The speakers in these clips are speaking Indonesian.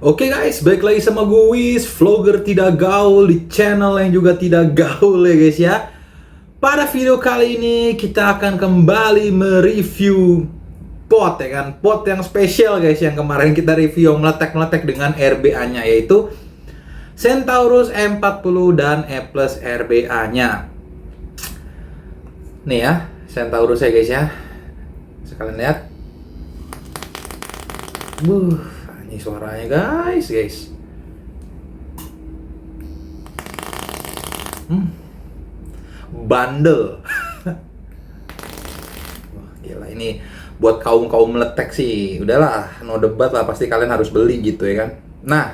Oke guys, balik lagi sama gue Wiz, vlogger tidak gaul di channel yang juga tidak gaul ya guys ya. Pada video kali ini kita akan kembali mereview pot ya kan, pot yang spesial guys yang kemarin kita review meletek-meletek dengan RBA-nya, yaitu Centaurus M40 dan E Plus RBA-nya. Nih ya, Centaurus ya guys ya. Sekalian lihat. Ini suaranya guys. Bandel. Wah, gila, ini buat kaum meletek sih. Udahlah, no debat lah, pasti kalian harus beli gitu ya kan. Nah,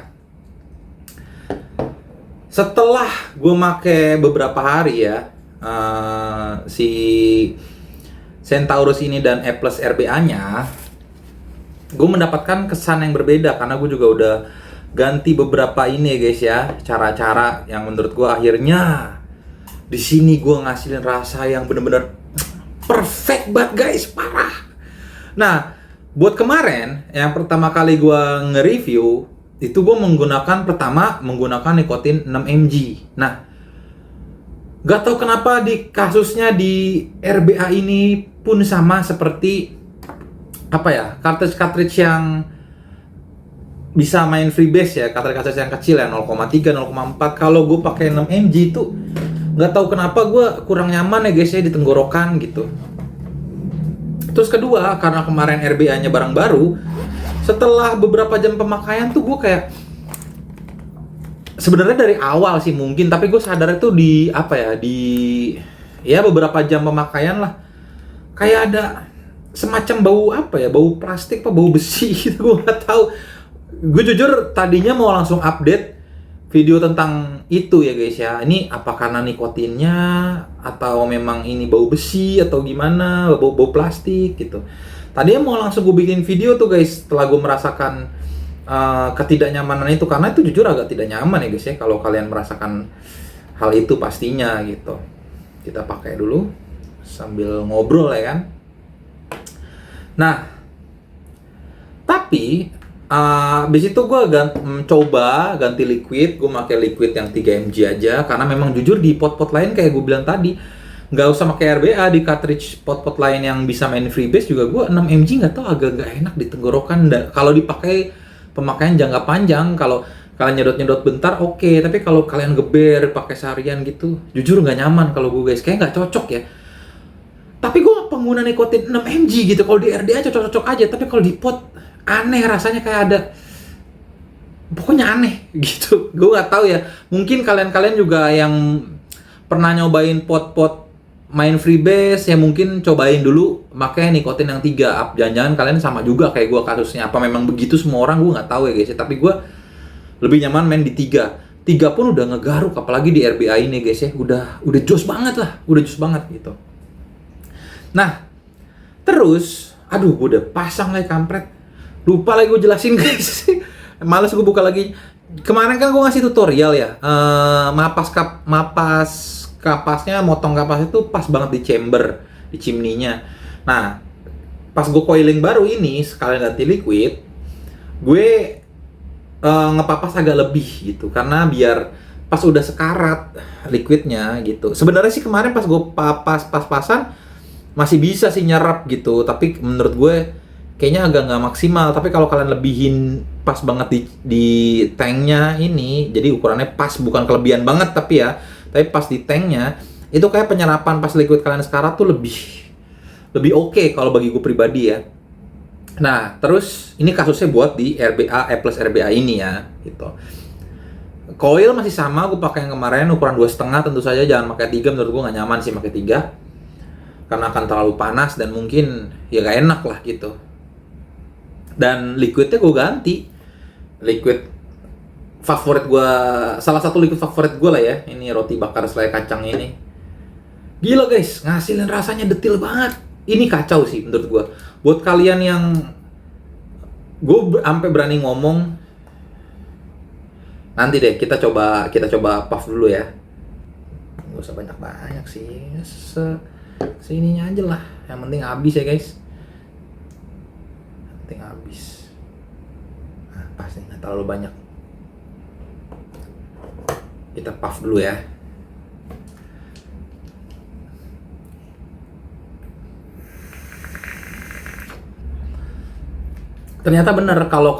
setelah gue make beberapa hari ya, si Centaurus ini dan E Plus RBA-nya, gue mendapatkan kesan yang berbeda karena gue juga udah ganti beberapa ini ya guys ya, cara-cara yang menurut gue akhirnya di sini gue ngasilin rasa yang bener-bener perfect banget guys, parah. Nah, buat kemarin yang pertama kali gue nge-review itu gue menggunakan nikotin 6 mg. Nah, gak tau kenapa di kasusnya di RBA ini pun sama seperti cartridge yang bisa main freebase ya, cartridge yang kecil ya, 0,3, 0,4. Kalau gue pakai 6 mg itu nggak tahu kenapa gue kurang nyaman ya guys ya di tenggorokan gitu. Terus kedua, karena kemarin RBA-nya barang baru, setelah beberapa jam pemakaian tuh gue kayak, sebenarnya dari awal sih mungkin, tapi gue sadar itu di beberapa jam pemakaian lah, kayak ada semacam bau plastik bau besi gitu. Gue nggak tahu. Gue jujur tadinya mau langsung update video tentang itu ya guys ya. Ini apa karena nikotinnya atau memang ini bau besi atau gimana, bau plastik gitu. Tadinya mau langsung gue bikin video tuh guys setelah gue merasakan ketidaknyamanan itu, karena itu jujur agak tidak nyaman ya guys ya kalau kalian merasakan hal itu pastinya gitu. Kita pakai dulu sambil ngobrol ya kan. Nah, tapi abis itu gue coba ganti liquid. Gue pakai liquid yang 3 mg aja, karena memang jujur di pot-pot lain kayak gue bilang tadi, nggak usah pakai RBA, di cartridge pot-pot lain yang bisa main freebase juga gue 6 mg nggak tahu agak nggak enak di tenggorokan. Kalau dipakai pemakaian jangka panjang, kalau kalian nyedot bentar oke, tapi kalau kalian geber pakai seharian gitu, jujur nggak nyaman kalau gue guys, kayak nggak cocok ya. Tapi gue pengguna nikotin 6 mg gitu. Kalau di RDA cocok-cocok aja, tapi kalau di pot aneh rasanya, kayak ada, pokoknya aneh gitu. Gue nggak tahu ya. Mungkin kalian juga yang pernah nyobain pot-pot main freebase ya, mungkin cobain dulu pakai nikotin yang 3 up. Jangan-jangan kalian sama juga kayak gue kasusnya. Apa memang begitu semua orang, gue nggak tahu ya guys. Tapi gue lebih nyaman main di 3 pun udah ngegaruk, apalagi di RBA ini guys ya. Udah jos banget lah, udah jos banget gitu. Nah, terus, gue udah pasang lagi kampret. Lupa lagi gue jelasin guys. Males gue buka lagi. Kemarin kan gue ngasih tutorial ya. Kapasnya, motong kapasnya tuh pas banget di chamber, di chimney-nya. Nah, pas gue coiling baru ini, sekalian ganti liquid, gue ngepapas agak lebih gitu. Karena biar pas udah sekarat liquidnya gitu. Sebenarnya sih kemarin pas gue pas-pasan, masih bisa sih nyerap gitu, tapi menurut gue kayaknya agak nggak maksimal. Tapi kalau kalian lebihin pas banget di tanknya ini, jadi ukurannya pas, bukan kelebihan banget tapi pas di tanknya, itu kayak penyerapan pas liquid kalian sekarang tuh lebih oke kalau bagi gue pribadi ya. Nah, terus ini kasusnya buat di RBA E Plus RBA ini ya gitu. Coil masih sama, gue pakai yang kemarin ukuran 2,5. Tentu saja jangan pakai 3, menurut gue nggak nyaman sih pakai 3. Karena akan terlalu panas dan mungkin ya gak enak lah gitu. Dan liquidnya gue ganti. Liquid favorit gue, salah satu liquid favorit gue lah ya. Ini roti bakar selai kacang ini. Gila guys, ngasilin rasanya detail banget. Ini kacau sih menurut gue. Buat kalian yang, gue sampai berani ngomong, nanti deh kita coba puff dulu ya. Gak usah banyak-banyak sih. Sininya aja lah, yang penting habis ya guys, yang penting habis. Nah, pas pas nih, nggak terlalu banyak. Kita puff dulu ya. Ternyata bener kalau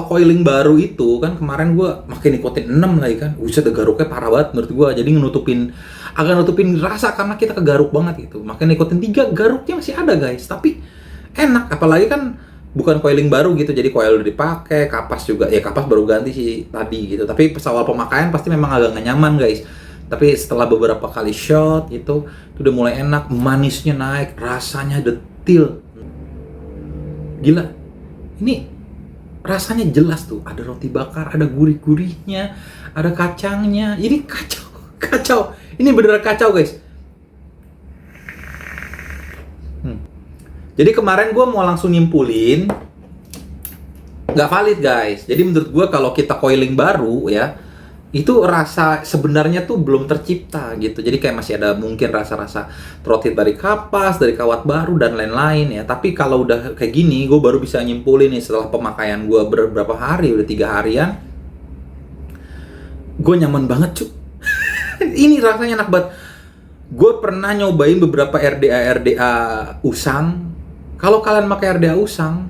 coiling baru itu kan, kemarin gua makin nikotin 6 lagi kan. Buset, garuknya parah banget menurut gua. Jadi agak nutupin rasa karena kita kegaruk banget gitu. Makin nikotin 3, garuknya masih ada guys, tapi enak. Apalagi kan bukan coiling baru gitu, jadi coil udah dipakai, kapas juga. Ya kapas baru ganti sih tadi gitu. Tapi pas awal pemakaian pasti memang agak gak nyaman guys. Tapi setelah beberapa kali shot itu udah mulai enak, manisnya naik, rasanya detil. Gila. Ini rasanya jelas tuh, ada roti bakar, ada gurih-gurihnya, ada kacangnya. Ini kacau, kacau. Ini beneran kacau guys. Jadi kemarin gue mau langsung nyimpulin, nggak valid guys. Jadi menurut gue kalau kita coiling baru ya, itu rasa sebenarnya tuh belum tercipta gitu. Jadi kayak masih ada mungkin rasa-rasa trotit dari kapas, dari kawat baru dan lain-lain ya. Tapi kalau udah kayak gini, gue baru bisa nyimpulin nih setelah pemakaian gue beberapa hari, udah 3 harian, gue nyaman banget cuy. Ini rasanya enak banget. Gue pernah nyobain beberapa RDA usang. Kalau kalian pakai RDA usang,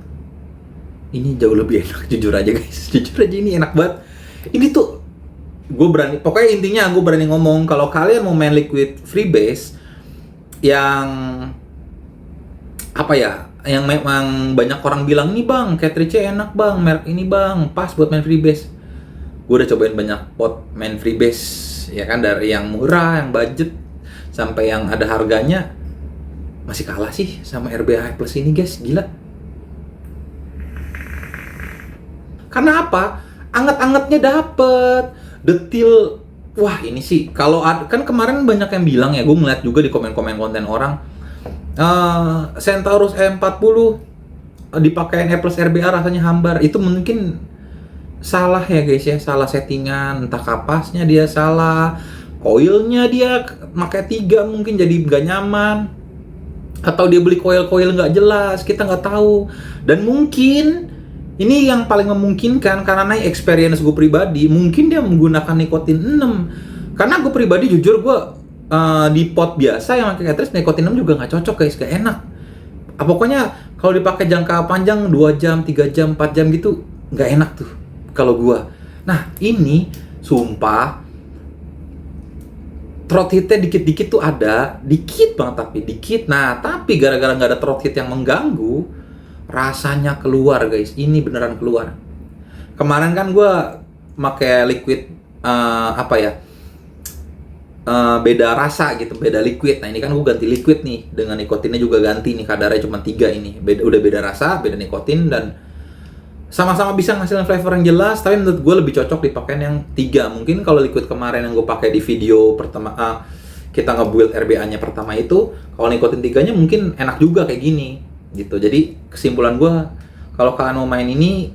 ini jauh lebih enak, jujur aja guys. Jujur aja ini enak banget. Ini tuh gue berani, pokoknya intinya gue berani ngomong kalau kalian mau main liquid freebase yang apa ya, yang memang banyak orang bilang nih bang, cartridge enak bang, merek ini bang, pas buat main freebase. Gue udah cobain banyak pot main freebase ya kan, dari yang murah, yang budget sampai yang ada harganya, masih kalah sih sama RBA Plus ini guys, gila. Karena apa? Anget-angetnya dapet, detil. Wah ini sih, kalau kan kemarin banyak yang bilang ya, gue ngeliat juga di komen-komen konten orang, Centaurus E40 dipakein E Plus RBA rasanya hambar. Itu mungkin salah ya guys ya, salah settingan, entah kapasnya dia salah, coilnya dia pakai 3 mungkin jadi gak nyaman, atau dia beli coil nggak jelas, kita nggak tahu. Dan mungkin ini yang paling memungkinkan karena naik experience gue pribadi, mungkin dia menggunakan nikotin 6. Karena gue pribadi jujur, gue di pot biasa yang pakai cartridge nikotin 6 juga nggak cocok guys, gak enak. Pokoknya kalau dipakai jangka panjang 2 jam, 3 jam, 4 jam gitu nggak enak tuh kalau gue. Nah ini sumpah throat hitnya dikit-dikit tuh ada, dikit banget tapi dikit. Nah tapi gara-gara nggak ada throat hit yang mengganggu, rasanya keluar guys, ini beneran keluar. Kemarin kan gue pakai liquid beda rasa gitu, beda liquid. Nah ini kan gue ganti liquid nih, dengan nikotinnya juga ganti nih, kadarnya cuma 3 ini. Udah beda rasa, beda nikotin, dan sama-sama bisa ngasilin flavor yang jelas. Tapi menurut gue lebih cocok dipakai yang 3. Mungkin kalau liquid kemarin yang gue pakai di video pertama, kita nge-build RBA-nya pertama itu, kalau nikotin 3-nya mungkin enak juga kayak gini gitu. Jadi kesimpulan gue, kalau kalian mau main ini,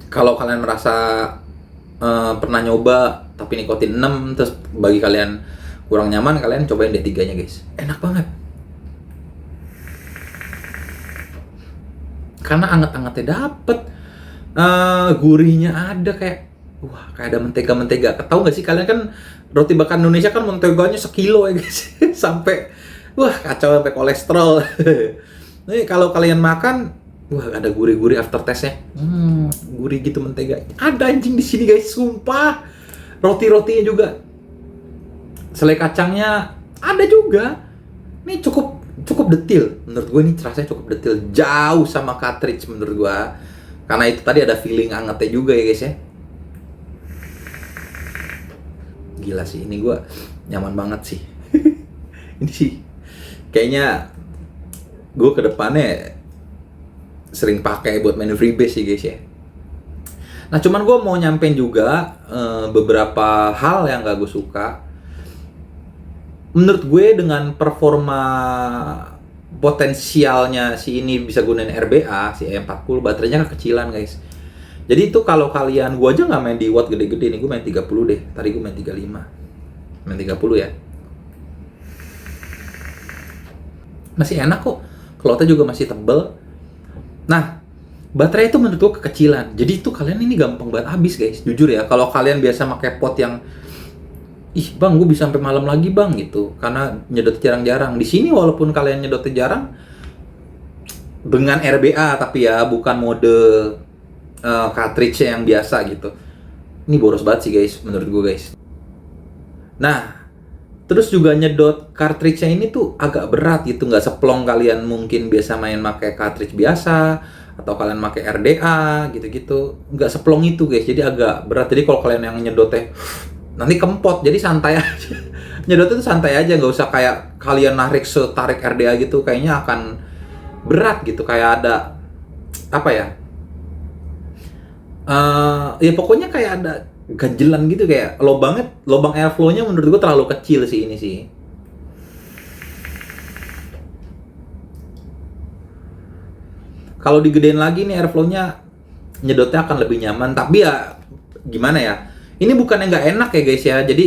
kalau kalian merasa pernah nyoba tapi nikotin 6, terus bagi kalian kurang nyaman, kalian cobain D3-nya guys. Enak banget. Karena anget-angetnya dapet, gurihnya ada, kayak wah, kayak ada mentega-mentega. Tahu nggak sih kalian kan roti bakar Indonesia kan menteganya sekilo ya guys. Sampai wah kacau, sampai kolesterol. Nih kalau kalian makan, wah ada gurih-gurih aftertaste-nya. Gurih gitu mentega. Ada anjing di sini guys, sumpah. Roti-rotinya juga. Selai kacangnya ada juga. Nih cukup detil. Menurut gue ini rasanya cukup detil, jauh sama cartridge menurut gue. Karena itu tadi ada feeling angetnya juga ya guys ya. Gila sih, ini gue nyaman banget sih. Ini sih kayaknya gue kedepannya sering pakai buat main freebase sih guys ya. Nah cuman gue mau nyampein juga beberapa hal yang gak gue suka. Menurut gue dengan performa potensialnya si ini bisa gunain RBA, si E40, baterainya kekecilan guys. Jadi itu kalau kalian, gue aja nggak main di watt gede-gede nih, gue main 30 deh. Tadi gue main 35. Main 30 ya. Masih enak kok. Cloth-nya juga masih tebel. Nah, baterai itu menurut gue kekecilan. Jadi itu kalian ini gampang banget habis guys, jujur ya. Kalau kalian biasa pakai pot yang ih bang, gue bisa sampai malam lagi bang gitu, karena nyedot jarang-jarang. Di sini walaupun kalian nyedotnya jarang, dengan RBA tapi ya bukan mode cartridge yang biasa gitu. Ini boros banget sih guys, menurut gue guys. Nah, terus juga nyedot cartridge-nya ini tuh agak berat gitu, nggak seplong kalian mungkin biasa main pakai cartridge biasa atau kalian pakai RDA gitu-gitu, nggak seplong itu guys. Jadi agak berat. Jadi kalau kalian yang nyedotnya nanti kempot, jadi santai aja. Nyedotnya tuh santai aja, nggak usah kayak kalian narik setarik RDA gitu, kayaknya akan berat gitu, kayak ada apa ya? Ya pokoknya kayak ada ganjelan gitu, kayak lubang airflow-nya menurut gua terlalu kecil sih ini sih. Kalau digedein lagi nih airflow-nya, nyedotnya akan lebih nyaman. Tapi ya gimana ya? Ini bukannya nggak enak ya guys ya. Jadi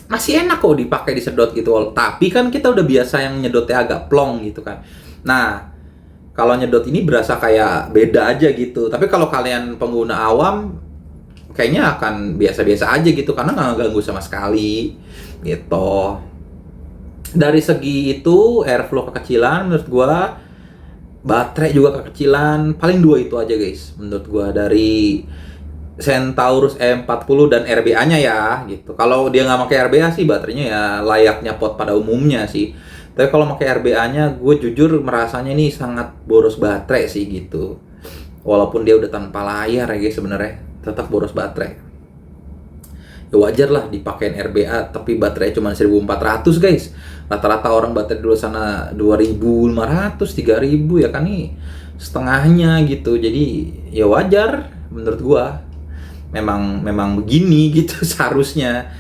masih enak kok dipakai disedot gitu. Tapi kan kita udah biasa yang nyedotnya agak plong gitu kan. Nah, kalau nyedot ini berasa kayak beda aja gitu. Tapi kalau kalian pengguna awam, kayaknya akan biasa-biasa aja gitu, karena nggak ganggu sama sekali gitu. Dari segi itu airflow kekecilan menurut gua, baterai juga kekecilan. Paling dua itu aja guys menurut gua dari Centaurus E40 dan RBA-nya ya gitu. Kalau dia nggak pakai RBA sih, baterainya ya layaknya pot pada umumnya sih. Tapi kalau pakai RBA-nya, gue jujur merasanya ini sangat boros baterai sih gitu. Walaupun dia udah tanpa layar ya guys, sebenarnya tetap boros baterai. Ya wajar lah dipakein RBA, tapi baterai cuma 1400 guys. Rata-rata orang baterai dulu sana 2500, 3000 ya kan, nih setengahnya gitu. Jadi ya wajar menurut gua. Memang begini gitu seharusnya.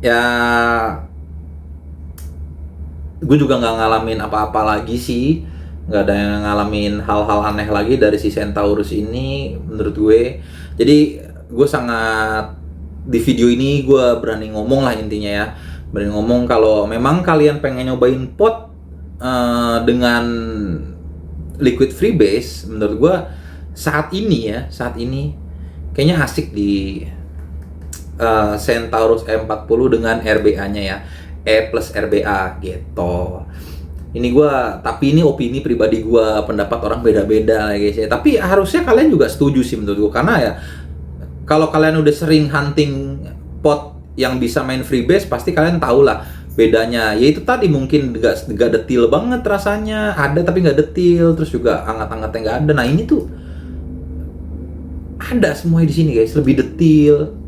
Ya gue juga nggak ngalamin apa-apa lagi sih, nggak ada yang ngalamin hal-hal aneh lagi dari si Centaurus ini menurut gue. Jadi gue sangat, di video ini gue berani ngomong lah intinya ya, berani ngomong kalau memang kalian pengen nyobain pot dengan liquid freebase, menurut gue saat ini kayaknya asik di Centaurus E40 dengan RBA-nya ya, E plus RBA gitu. Tapi ini opini pribadi gue, pendapat orang beda-beda lah guys ya. Tapi harusnya kalian juga setuju sih menurut gue, karena ya kalau kalian udah sering hunting pot yang bisa main freebase, pasti kalian tahu lah bedanya. Ya itu tadi, mungkin gak detil banget rasanya, ada tapi gak detil, terus juga hangat-hangatnya gak ada. Nah ini tuh ada semuanya di sini guys, lebih detil.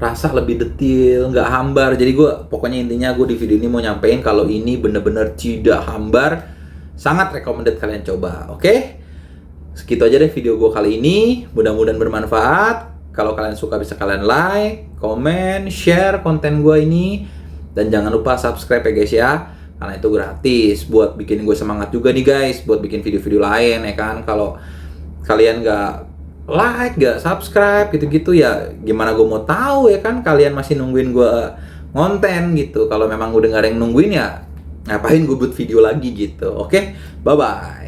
Rasa lebih detil, nggak hambar. Jadi pokoknya intinya gue di video ini mau nyampein kalau ini bener-bener tidak hambar. Sangat recommended kalian coba, oke? Segitu aja deh video gue kali ini. Mudah-mudahan bermanfaat. Kalau kalian suka bisa kalian like, comment, share konten gue ini. Dan jangan lupa subscribe ya guys ya, karena itu gratis buat bikin gue semangat juga nih guys, buat bikin video-video lain ya kan. Kalau kalian nggak like, gak subscribe gitu-gitu ya gimana gue mau tahu ya kan, kalian masih nungguin gue ngonten gitu. Kalau memang udah gak ada yang nungguin ya ngapain gue buat video lagi gitu. Oke, bye bye.